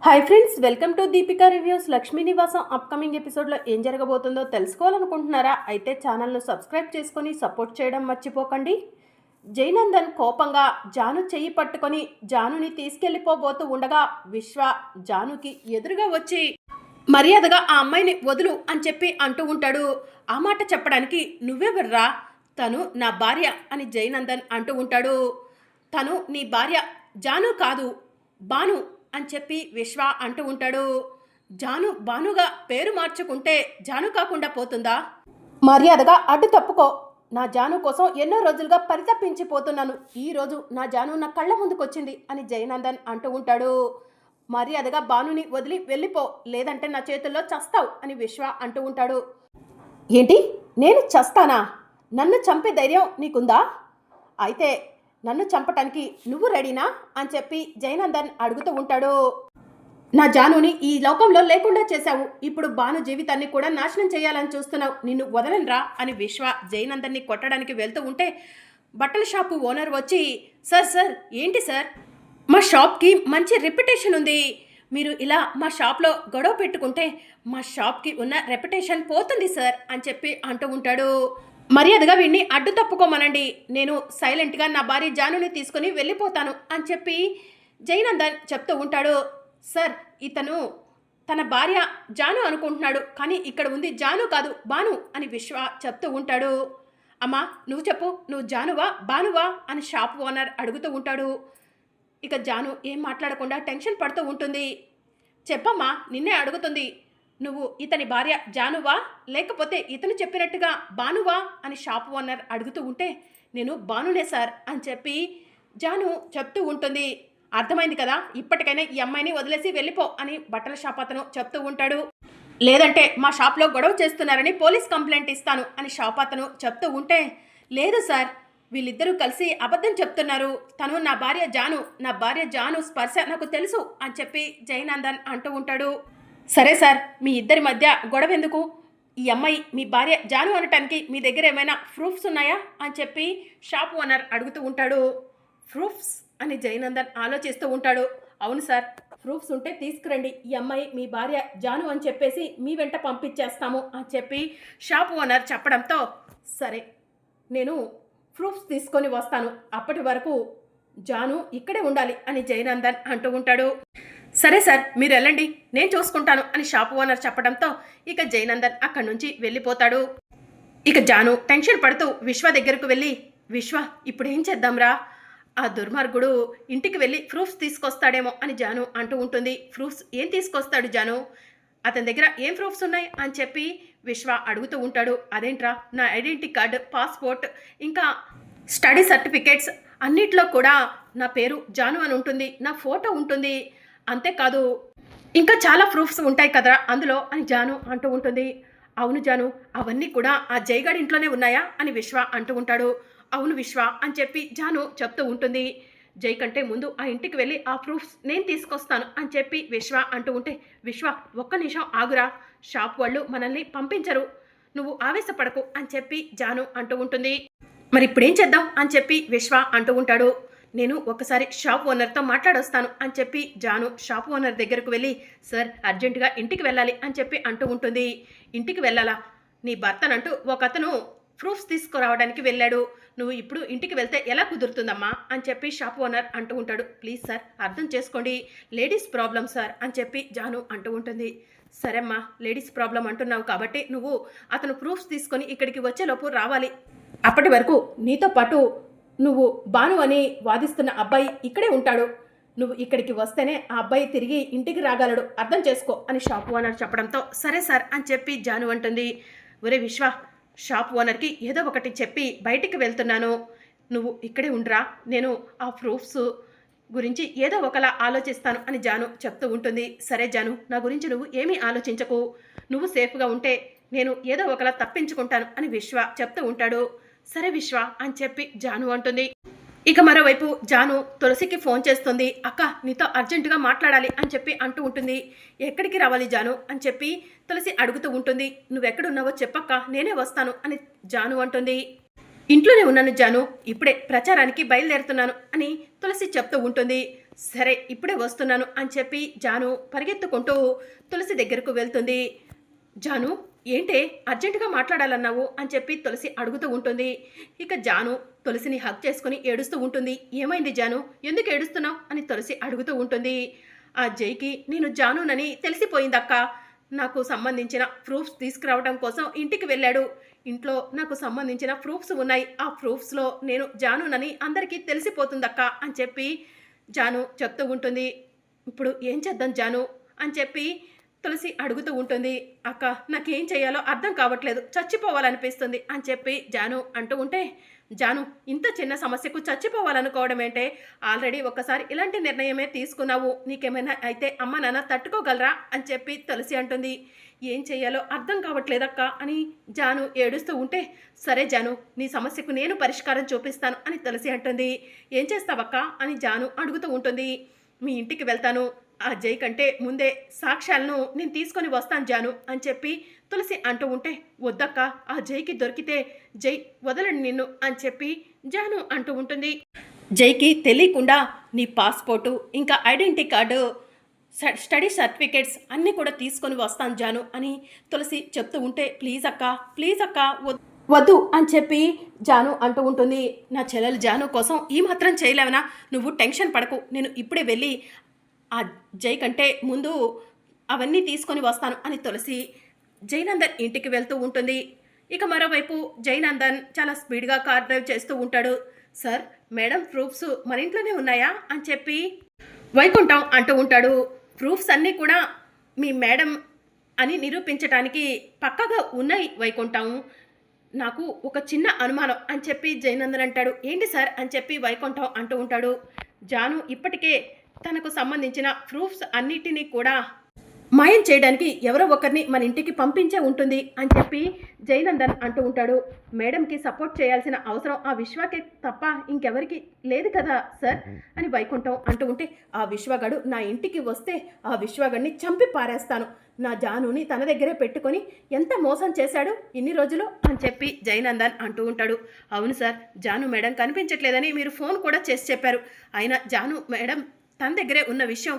Hi friends, welcome to Deepika reviews. Lakshmi నివాసం upcoming ఎపిసోడ్లో ఏం జరగబోతుందో తెలుసుకోవాలనుకుంటున్నారా? అయితే ఛానల్ను సబ్స్క్రైబ్ చేసుకొని సపోర్ట్ చేయడం మర్చిపోకండి. జయనందన్ కోపంగా జాను చెయ్యి పట్టుకొని జానుని తీసుకెళ్ళిపోబోతూ ఉండగా విశ్వ జానుకి ఎదురుగా వచ్చి మర్యాదగా ఆ అమ్మాయిని వదులు అని చెప్పి అంటూ ఉంటాడు. ఆ మాట చెప్పడానికి నువ్వెవర్రా? తను నా భార్య అని జయనందన్ అంటూ ఉంటాడు. తను నీ భార్య జాను కాదు, బాను అని చెప్పి విశ్వ అంటూ ఉంటాడు. జాను బానుగా పేరు మార్చుకుంటే జాను కాకుండా పోతుందా? మర్యాదగా అడ్డు తప్పుకో. నా జాను కోసం ఎన్నో రోజులుగా పరితపించిపోతున్నాను. ఈరోజు నా జాను నా కళ్ళ ముందుకొచ్చింది అని జయనందన్ అంటూ ఉంటాడు. మర్యాదగా బానుని వదిలి వెళ్ళిపో, లేదంటే నా చేతుల్లో చస్తావు అని విశ్వ అంటూ ఉంటాడు. ఏంటి, నేను చస్తానా? నన్ను చంపే ధైర్యం నీకుందా? అయితే నన్ను చంపటానికి నువ్వు రెడీనా అని చెప్పి జయనందన్ అడుగుతూ ఉంటాడు. నా జానుని ఈ లోకంలో లేకుండా చేశావు, ఇప్పుడు బాను జీవితాన్ని కూడా నాశనం చేయాలని చూస్తున్నావు, నిన్ను వదలనరా అని విశ్వ జయనందన్ని కొట్టడానికి వెళ్తూ ఉంటే బట్టల షాపు ఓనర్ వచ్చి, సార్ సార్ ఏంటి సార్, మా షాప్కి మంచి రెప్యుటేషన్ ఉంది, మీరు ఇలా మా షాప్లో గొడవ పెట్టుకుంటే మా షాప్కి ఉన్న రెప్యుటేషన్ పోతుంది సార్ అని చెప్పి అంటూ ఉంటాడు. మర్యాదగా వీడిని అడ్డు తప్పుకోమనండి, నేను సైలెంట్గా నా భార్య జానుని తీసుకుని వెళ్ళిపోతాను అని చెప్పి జయనందన్ చెప్తూ ఉంటాడు. సార్, ఇతను తన భార్య జాను అనుకుంటున్నాడు, కానీ ఇక్కడ ఉంది జాను కాదు బాను అని విశ్వ చెప్తూ ఉంటాడు. అమ్మా నువ్వు చెప్పు, నువ్వు జానువా బానువా అని షాప్ ఓనర్ అడుగుతూ ఉంటాడు. ఇక జాను ఏం మాట్లాడకుండా టెన్షన్ పడుతూ ఉంటుంది. చెప్పమ్మా, నిన్నే అడుగుతుంది, నువ్వు ఇతని భార్య జానువా లేకపోతే ఇతను చెప్పినట్టుగా బానువా అని షాప్ ఓనర్ అడుగుతూ ఉంటే నేను బానునే సార్ అని చెప్పి జాను చెప్తూ ఉంటుంది. అర్థమైంది కదా, ఇప్పటికైనా ఈ అమ్మాయిని వదిలేసి వెళ్ళిపో అని బట్టల షాప్ అతను చెప్తూ ఉంటాడు. లేదంటే మా షాప్లో గొడవ చేస్తున్నారని పోలీస్ కంప్లైంట్ ఇస్తాను అని షాప్ అతను చెప్తూ ఉంటే, లేదు సార్, వీళ్ళిద్దరూ కలిసి అబద్ధం చెప్తున్నారు, తను నా భార్య జాను స్పర్శ నాకు తెలుసు అని చెప్పి జయనందన్ అంటూ ఉంటాడు. సరే సార్, మీ ఇద్దరి మధ్య గొడవ ఎందుకు? ఈ అమ్మాయి మీ భార్య జాను అనటానికి మీ దగ్గర ఏమైనా ప్రూఫ్స్ ఉన్నాయా అని చెప్పి షాప్ ఓనర్ అడుగుతూ ఉంటాడు. ప్రూఫ్స్ అని జయనందన్ ఆలోచిస్తూ ఉంటాడు. అవును సార్, ప్రూఫ్స్ ఉంటే తీసుకురండి, ఈ అమ్మాయి మీ భార్య జాను అని చెప్పేసి మీ వెంట పంపించేస్తాము అని చెప్పి షాప్ ఓనర్ చెప్పడంతో, సరే నేను ప్రూఫ్స్ తీసుకొని వస్తాను, అప్పటి వరకు జాను ఇక్కడే ఉండాలి అని జయనందన్ అంటూ ఉంటాడు. సరే సార్, మీరు వెళ్ళండి, నేను చూసుకుంటాను అని షాప్ ఓనర్ చెప్పడంతో ఇక జయనందన్ అక్కడి నుంచి వెళ్ళిపోతాడు. ఇక జాను టెన్షన్ పడుతూ విశ్వ దగ్గరకు వెళ్ళి, విశ్వ ఇప్పుడు ఏం చేద్దాంరా? ఆ దుర్మార్గుడు ఇంటికి వెళ్ళి ప్రూఫ్స్ తీసుకొస్తాడేమో అని జాను అంటూ ఉంటుంది. ప్రూఫ్స్ ఏం తీసుకొస్తాడు జాను? అతని దగ్గర ఏం ప్రూఫ్స్ ఉన్నాయి అని చెప్పి విశ్వ అడుగుతూ ఉంటాడు. అదేంట్రా, నా ఐడెంటిటీ కార్డు, పాస్పోర్ట్, ఇంకా స్టడీ సర్టిఫికేట్స్ అన్నిట్లో కూడా నా పేరు జాను అని ఉంటుంది, నా ఫోటో ఉంటుంది, అంతేకాదు ఇంకా చాలా ప్రూఫ్స్ ఉంటాయి కదరా అందులో అని జాను అంటూ ఉంటుంది. అవును జాను, అవన్నీ కూడా ఆ జైగాడ్ ఇంట్లోనే ఉన్నాయా అని విశ్వ అంటూ ఉంటాడు. అవును విశ్వ అని చెప్పి జాను చెప్తూ ఉంటుంది. జై కంటే ముందు ఆ ఇంటికి వెళ్ళి ఆ ప్రూఫ్స్ నేను తీసుకొస్తాను అని చెప్పి విశ్వ అంటూ ఉంటే, విశ్వ ఒక్క నిమిషం ఆగురా, షాప్ వాళ్ళు మనల్ని పంపించరు, నువ్వు ఆవేశపడకు అని చెప్పి జాను అంటూ ఉంటుంది. మరి ఇప్పుడేం చేద్దాం అని చెప్పి విశ్వ అంటూ ఉంటాడు. నేను ఒకసారి షాప్ ఓనర్తో మాట్లాడొస్తాను అని చెప్పి జాను షాప్ ఓనర్ దగ్గరకు వెళ్ళి, సార్ అర్జెంటుగా ఇంటికి వెళ్ళాలి అని చెప్పి అంటూ ఉంటుంది. ఇంటికి వెళ్ళాలా? నీ భర్తనంటూ ఒకతను ప్రూఫ్స్ తీసుకురావడానికి వెళ్ళాడు, నువ్వు ఇప్పుడు ఇంటికి వెళ్తే ఎలా కుదురుతుందమ్మా అని చెప్పి షాప్ ఓనర్ అంటూ ఉంటాడు. ప్లీజ్ సార్ అర్థం చేసుకోండి, లేడీస్ ప్రాబ్లం సార్ అని చెప్పి జాను అంటూ ఉంటుంది. సరే అమ్మా, లేడీస్ ప్రాబ్లం అంటున్నావు కాబట్టి నువ్వు అతను ప్రూఫ్స్ తీసుకొని ఇక్కడికి వచ్చేలోపు రావాలి, అప్పటి వరకు నీతో పాటు నువ్వు బాను అని వాదిస్తున్న అబ్బాయి ఇక్కడే ఉంటాడు, నువ్వు ఇక్కడికి వస్తేనే ఆ అబ్బాయి తిరిగి ఇంటికి రాగలడు, అర్థం చేసుకో అని షాప్ ఓనర్ చెప్పడంతో సరే సార్ అని చెప్పి జాను అంటుంది. ఒరే విశ్వ, షాప్ ఓనర్కి ఏదో ఒకటి చెప్పి బయటికి వెళ్తున్నాను, నువ్వు ఇక్కడే ఉండరా, నేను ఆ ప్రూఫ్స్ గురించి ఏదో ఒకలా ఆలోచిస్తాను అని జాను చెప్తూ ఉంటుంది. సరే జాను, నా గురించి నువ్వు ఏమీ ఆలోచించకు, నువ్వు సేఫ్గా ఉంటే నేను ఏదో ఒకలా తప్పించుకుంటాను అని విశ్వ చెప్తూ ఉంటాడు. సరే విశ్వ అని చెప్పి జాను అంటుంది. ఇక మరోవైపు జాను తులసికి ఫోన్ చేస్తుంది. అక్క నీతో అర్జెంటుగా మాట్లాడాలి అని చెప్పి అంటూ ఉంటుంది. ఎక్కడికి రావాలి జాను అని చెప్పి తులసి అడుగుతూ ఉంటుంది. నువ్వెక్కడున్నావో చెప్పక్క, నేనే వస్తాను అని జాను అంటుంది. ఇంట్లోనే ఉన్నాను జాను, ఇప్పుడే ప్రచారానికి బయలుదేరుతున్నాను అని తులసి చెప్తూ ఉంటుంది. సరే ఇప్పుడే వస్తున్నాను అని చెప్పి జాను పరిగెత్తుకుంటూ తులసి దగ్గరకు వెళ్తుంది. జాను, ఏంటే అర్జెంటుగా మాట్లాడాలన్నావు అని చెప్పి తులసి అడుగుతూ ఉంటుంది. ఇక జాను తులసిని హగ్ చేసుకుని ఏడుస్తూ ఉంటుంది. ఏమైంది జాను, ఎందుకు ఏడుస్తున్నావు అని తులసి అడుగుతూ ఉంటుంది. ఆ జైకి నేను జానునని తెలిసిపోయిందక్క. నాకు సంబంధించిన ప్రూఫ్స్ తీసుకురావడం కోసం ఇంటికి వెళ్ళాడు. ఇంట్లో నాకు సంబంధించిన ప్రూఫ్స్ ఉన్నాయి. ఆ ప్రూఫ్స్లో నేను జానునని అందరికీ తెలిసిపోతుందక్క అని చెప్పి జాను చెప్తూ ఉంటుంది. ఇప్పుడు ఏం చేద్దాం జాను అని చెప్పి తులసి అడుగుతూ ఉంటుంది. అక్క, నాకేం చేయాలో అర్థం కావట్లేదు, చచ్చిపోవాలనిపిస్తుంది అని చెప్పి జాను అంటూ ఉంటే, జాను, ఇంత చిన్న సమస్యకు చచ్చిపోవాలనుకోవడం ఏంటే? ఆల్రెడీ ఒక్కసారి ఇలాంటి నిర్ణయమే తీసుకున్నావు. నీకేమైనా అయితే అమ్మ నాన్న తట్టుకోగలరా అని చెప్పి తులసి అంటుంది. ఏం చేయాలో అర్థం కావట్లేదక్క అని జాను ఏడుస్తూ ఉంటే, సరే జాను, నీ సమస్యకు నేను పరిష్కారం చూపిస్తాను అని తులసి అంటుంది. ఏం చేస్తావక్క అని జాను అడుగుతూ ఉంటుంది. మీ ఇంటికి వెళ్తాను, ఆ జై కంటే ముందే సాక్ష్యాలను నేను తీసుకొని వస్తాను జాను అని చెప్పి తులసి అంటూ ఉంటే, వద్దక్క, ఆ జైకి దొరికితే జై వదలండి నిన్ను అని చెప్పి జాను అంటూ ఉంటుంది. జైకి తెలియకుండా నీ పాస్పోర్టు ఇంకా ఐడెంటిటీ కార్డు స్టడీ సర్టిఫికేట్స్ అన్నీ కూడా తీసుకొని వస్తాను జాను అని తులసి చెప్తూ ఉంటే, ప్లీజ్ అక్క వద్దు అని చెప్పి జాను అంటూ ఉంటుంది. నా చెల్లెలు జాను కోసం ఈ మాత్రం చేయలేవనా? నువ్వు టెన్షన్ పడకు, నేను ఇప్పుడే వెళ్ళి ఆ జై కంటే ముందు అవన్నీ తీసుకొని వస్తాను అని తులసి జైనందన్ ఇంటికి వెళ్తూ ఉంటుంది. ఇక మరోవైపు జైనందన్ చాలా స్పీడ్గా కార్ డ్రైవ్ చేస్తూ ఉంటాడు. సార్, మేడం ప్రూఫ్స్ మన ఇంట్లోనే ఉన్నాయా అని చెప్పి వైకుంఠం అంటూ ఉంటాడు. ప్రూఫ్స్ అన్నీ కూడా మీ మేడం అని నిరూపించడానికి పక్కాగా ఉన్నాయి వైకుంఠం. నాకు ఒక చిన్న అనుమానం అని చెప్పి జైనందన్ అంటాడు. ఏంటి సార్ అని చెప్పి వైకుంఠం అంటూ ఉంటాడు. జాను ఇప్పటికే తనకు సంబంధించిన ప్రూఫ్స్ అన్నిటినీ కూడా మాయం చేయడానికి ఎవరో ఒకరిని మన ఇంటికి పంపించే ఉంటుంది అని చెప్పి జైనందన్ అంటూ ఉంటాడు. మేడంకి సపోర్ట్ చేయాల్సిన అవసరం ఆ విశ్వకే తప్ప ఇంకెవరికి లేదు కదా సార్ అని వైకుంఠం అంటూ ఉంటే, ఆ విశ్వగాడు నా ఇంటికి వస్తే ఆ విశ్వగాడిని చంపి పారేస్తాను. నా జానుని తన దగ్గరే పెట్టుకొని ఎంత మోసం చేశాడు ఇన్ని రోజులు అని చెప్పి జైనందన్ అంటూ ఉంటాడు. అవును సార్, జాను మేడం కనిపించట్లేదని మీరు ఫోన్ కూడా చేసి చెప్పారు. అయినా జాను మేడం తన దగ్గరే ఉన్న విషయం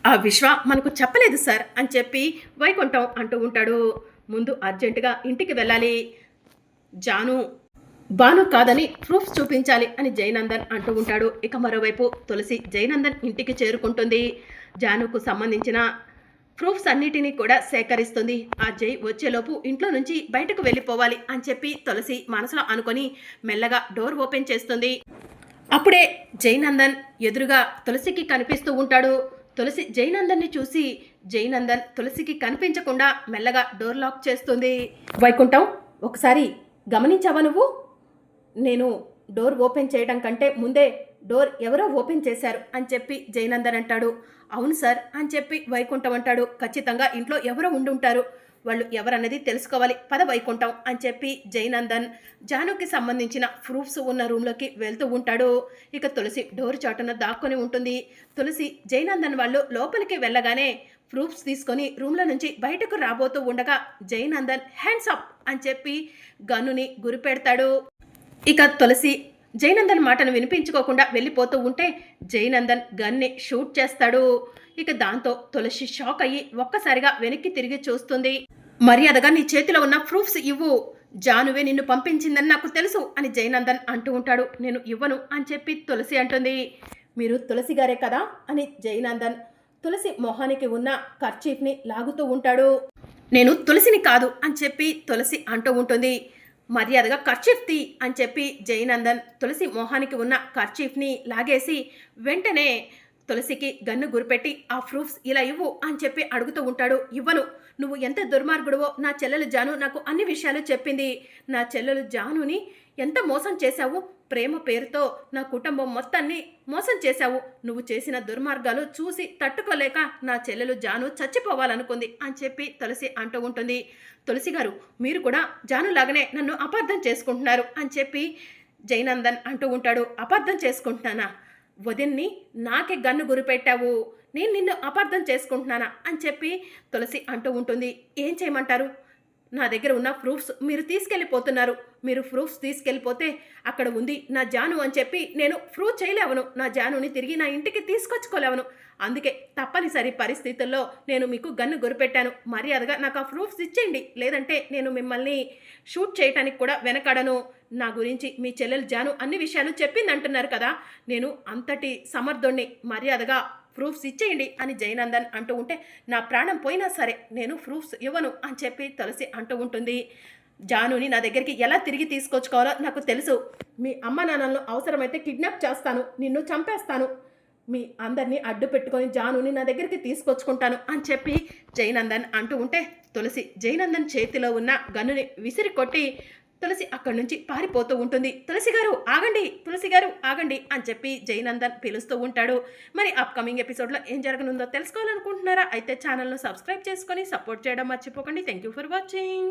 ఆ విశ్వ మనకు చెప్పలేదు సార్ అని చెప్పి వైకుంఠం అంటూ ఉంటాడు. ముందు అర్జెంటుగా ఇంటికి వెళ్ళాలి, జాను బాను కాదని ప్రూఫ్స్ చూపించాలి అని జైనందన్ అంటూ ఉంటాడు. ఇక మరోవైపు తులసి జైనందన్ ఇంటికి చేరుకుంటుంది. జానుకు సంబంధించిన ప్రూఫ్స్ అన్నిటినీ కూడా సేకరిస్తుంది. ఆ జై వచ్చేలోపు ఇంట్లో నుంచి బయటకు వెళ్ళిపోవాలి అని చెప్పి తులసి మనసులో అనుకొని మెల్లగా డోర్ ఓపెన్ చేస్తుంది. అప్పుడే జైనందన్ ఎదురుగా తులసికి కనిపిస్తూ ఉంటాడు. తులసి జైనందన్ని చూసి జైనందన్ తులసికి కనిపించకుండా మెల్లగా డోర్ లాక్ చేస్తుంది. వైకుంఠం, ఒకసారి గమనించావా నువ్వు? నేను డోర్ ఓపెన్ చేయడం కంటే ముందే డోర్ ఎవరో ఓపెన్ చేశారు అని చెప్పి జైనందన్ అంటాడు. అవును సార్ అని చెప్పి వైకుంఠం అంటాడు. ఖచ్చితంగా ఇంట్లో ఎవరో ఉండుంటారు, వాళ్ళు ఎవరన్నది తెలుసుకోవాలి, పద వైకుంఠం అని చెప్పి జైనందన్ జానుకి సంబంధించిన ప్రూఫ్స్ ఉన్న రూమ్లోకి వెళ్తూ ఉంటాడు. ఇక తులసి డోర్ చాటున దాక్కొని ఉంటుంది. తులసి జైనందన్ వాళ్ళు లోపలికి వెళ్ళగానే ప్రూఫ్స్ తీసుకొని రూమ్లో నుంచి బయటకు రాబోతూ ఉండగా జైనందన్ హ్యాండ్స్ అప్ అని చెప్పి గన్నుని గురిపెడతాడు. ఇక తులసి జైనందన్ మాటను వినిపించుకోకుండా వెళ్ళిపోతూ ఉంటే జైనందన్ గన్ని షూట్ చేస్తాడు. ఇక దాంతో తులసి షాక్ అయ్యి ఒక్కసారిగా వెనక్కి తిరిగి చూస్తుంది. మర్యాదగా నీ చేతిలో ఉన్న ప్రూఫ్స్ ఇవ్వు, జానువే నిన్ను పంపించిందని నాకు తెలుసు అని జైనందన్ అంటూ ఉంటాడు. నేను ఇవ్వను అని చెప్పి తులసి అంటుంది. మీరు తులసి గారే కదా అని జైనందన్ తులసి మొహానికి ఉన్న కర్చీఫ్ని లాగుతూ ఉంటాడు. నేను తులసిని కాదు అని చెప్పి తులసి అంటూ ఉంటుంది. మర్యాదగా కర్చీఫ్ తీ అని చెప్పి జైనందన్ తులసి మొహానికి ఉన్న కర్చీఫ్ని లాగేసి వెంటనే తులసికి గన్ను గురిపెట్టి ఆ ప్రూఫ్స్ ఇలా ఇవ్వు అని చెప్పి అడుగుతూ ఉంటాడు. ఇవ్వను, నువ్వు ఎంత దుర్మార్గుడువో నా చెల్లెలు జాను నాకు అన్ని విషయాలు చెప్పింది. నా చెల్లెలు జానుని ఎంత మోసం చేశావు, ప్రేమ పేరుతో నా కుటుంబం మొత్తాన్ని మోసం చేశావు. నువ్వు చేసిన దుర్మార్గాలు చూసి తట్టుకోలేక నా చెల్లెలు జాను చచ్చిపోవాలనుకుంది అని చెప్పి తులసి అంటూ ఉంటుంది. తులసి గారు, మీరు కూడా జానులాగానే నన్ను అపార్థం చేసుకుంటున్నారు అని చెప్పి జైనందన్ అంటూ ఉంటాడు. అపార్థం చేసుకుంటున్నానా? వదిన్ని నాకే గన్ను గురిపెట్టావు, నేను నిన్ను అపార్థం చేసుకుంటున్నానా అని చెప్పి తులసి అంటూ ఉంటుంది. ఏం చేయమంటారు? నా దగ్గర ఉన్న ప్రూఫ్స్ మీరు తీసుకెళ్ళిపోతున్నారు. మీరు ప్రూఫ్స్ తీసుకెళ్ళిపోతే అక్కడ ఉంది నా జాను అని చెప్పి నేను ప్రూవ్ చేయలేవను, నా జానుని తిరిగి నా ఇంటికి తీసుకొచ్చుకోలేవను. అందుకే తప్పనిసరి పరిస్థితుల్లో నేను మీకు గన్ను గురిపెట్టాను. మర్యాదగా నాకు ఆ ప్రూఫ్స్ ఇచ్చేయండి, లేదంటే నేను మిమ్మల్ని షూట్ చేయటానికి కూడా వెనకడను. నా గురించి మీ చెల్లెలు జాను అన్ని విషయాలు చెప్పింది అంటున్నారు కదా, నేను అంతటి సమర్థుణ్ణి, మర్యాదగా ప్రూఫ్స్ ఇచ్చేయండి అని జయనందన్ అంటూ ఉంటే, నా ప్రాణం పోయినా సరే నేను ప్రూఫ్స్ ఇవ్వను అని చెప్పి తులసి అంటూ ఉంటుంది. జానుని నా దగ్గరికి ఎలా తిరిగి తీసుకొచ్చుకోవాలో నాకు తెలుసు. మీ అమ్మ నాన్నలను అవసరమైతే కిడ్నాప్ చేస్తాను, నిన్ను చంపేస్తాను, మీ అందరినీ అడ్డు పెట్టుకొని జానుని నా దగ్గరికి తీసుకొచ్చుకుంటాను అని చెప్పి జయనందన్ అంటూ ఉంటే, తులసి జయనందన్ చేతిలో ఉన్న గన్నుని విసిరి కొట్టి తులసి అక్కడి నుంచి పారిపోతూ ఉంటుంది. తులసి గారు ఆగండి, తులసి గారు ఆగండి అని చెప్పి జయనందన్ పిలుస్తూ ఉంటాడు. మరి అప్కమింగ్ ఎపిసోడ్లో ఏం జరగనుందో తెలుసుకోవాలనుకుంటున్నారా? అయితే ఛానల్ను సబ్స్క్రైబ్ చేసుకొని సపోర్ట్ చేయడం మర్చిపోకండి. Thank you for watching.